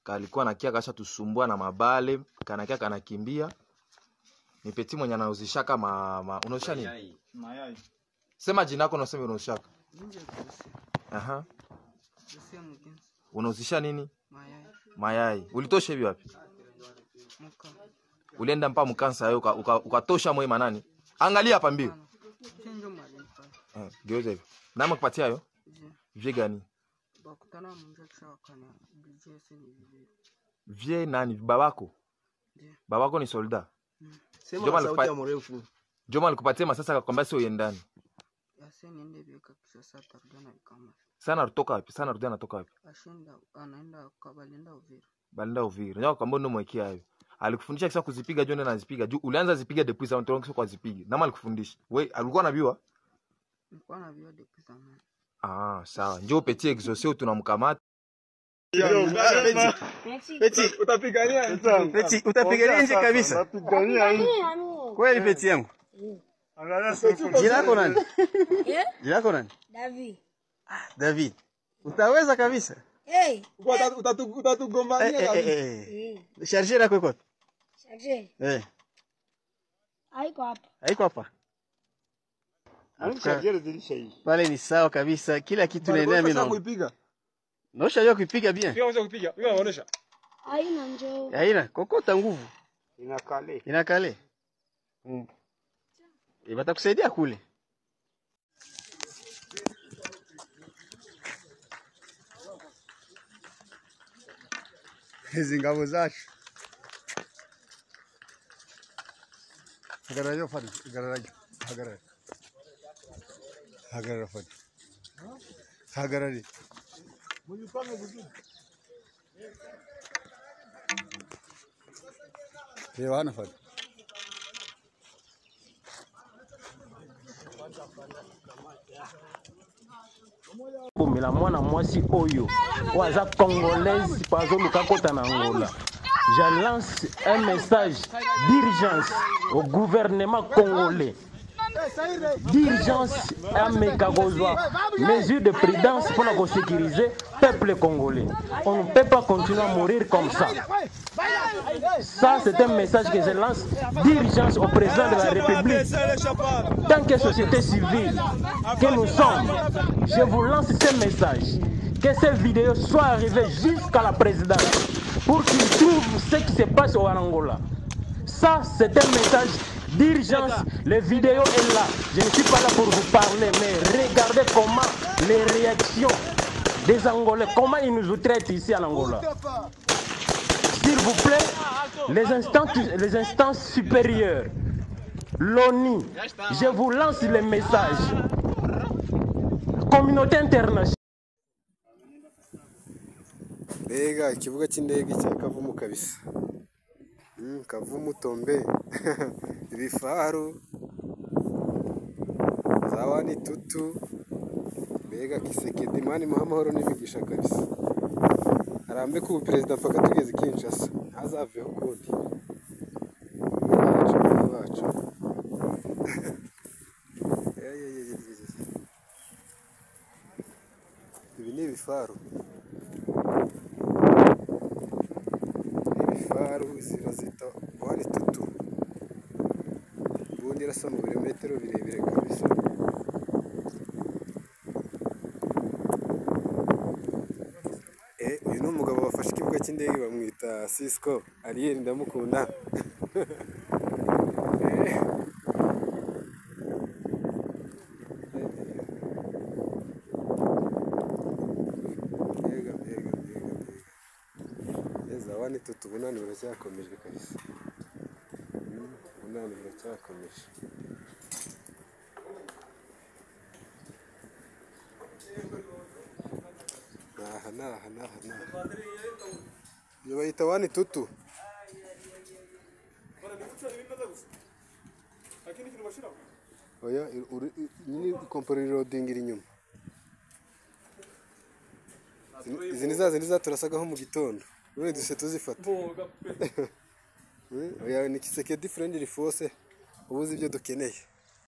kalikuwa nakia kasha tusumbua na mabale, kanakia kanakimbia. Ni Petit mwenye anauzishaka unauzisha nini? Mayai. Sema jina lako unasema unauzishaka. Aha. Unauzisha nini? Mayai. Mayai. Ulitosha hivi wapi? Muka. Ulienda mpa Mkansa wewe ukatosha mwe manani? Angalia hapa mbio. Chenjo malipa. Geuza hivi. Nama kupatia hiyo? Vie gani? Bakutana mmoja kisha wakana. Bijie sini vile. Vie nani? Babako? Ndiyo. Babako ni soldat. Sema sauti ya mrefu. Joma alikupatia masasa akakwambia sio uendani. Yase niende beka kisha sasa tarudana kama. Sana kutoka wapi? Sana rudia natoka wapi? Ashinda anaenda kabalinda Uvira. Balinda Uvira. Njoo kwamba ndo mwekea hayo. Alikufundisha kisa kuzipiga jone na zipiga. Juu ulianza zipiga depuis ça on kwa zipiga. Nama alikufundisha. Wewe alikuwa anabiwa? Nilikuwa na vio depuis zamani. Sawa. Njoo Petit exaucé tunamkamata. Petit, utapigania Petit, utapigania nje kabisa. Utapigania nje. Kweli Petit yangu. Angalia soko. Jina lako nani? Jina lako nani? David. David. Utaweza kabisa? Utatugombania. Charger lako iko wapi? Charger. Haiko hapa. Haiko hapa. Charger zilisha hii. Pale ni sawa kabisa. Kila kitu inaendelea mimi naona. Kuipiga. Naosha kuipiga bien. Pia unaweza kupiga. Pia unaonesha. Haina njoo. Haina, kokota nguvu. Inakale. Inakale. Batakusaidia kule. Hizi ngabo zacu. Hagarara fadi, hagarara fadi. Hagarara. Rewana fadi. Pomela mwana mwasi oyo waza congolaise pazo lukakota na Angola. Je lance un message d'urgence au gouvernement congolais. D'urgence à Mekagozwa. Mesure de prudence pour la sécuriser le peuple congolais. On ne peut pas continuer à mourir comme ça. Ça, c'est un message que je lance d'urgence au président de la République. Tant que société civile que nous sommes, je vous lance ce message. Que cette vidéo soit arrivée jusqu'à la présidence pour qu'il trouve ce qui se passe au Angola. Ça, c'est un message d'urgence. La vidéo est là. Je ne suis pas là pour vous parler, mais regardez comment les réactions des Angolais, comment ils nous traitent ici en Angola. S'il vous plaît, les instances supérieures, l'ONU, je vous lance le message. Communauté internationale. Mbega ikibuga cy'indege cya Kavumu kabisa. Kavumu Tombe. Ibifaru. Zawani Tutu. Mbega Kisekedi mani mahoro n'imigisha kabisa. Arambe ku president paka tugeze Kinshasa. Azaveho kundi. Wacu. Ibi ni ibifaru. Ibifaru zibazita wani Tutu. Ubundi irasa mu birometero birebire kabisa. Uyu ni umugabo wafashe ikibuga cy'indege bamwita Cisco Ariel ndamukunda. Zawani Tutu bunani buracyakomeje kabisa. Bunani buracyakomeje. Nah. Yo bayita wani Tutu. Oya, ni kompori loading iri nyuma. Izi niza turasagaho mu gitondo. None duse tuzifata. Oya, ni Kisekedi friendly force. Ubuzi ibyo dukeneye.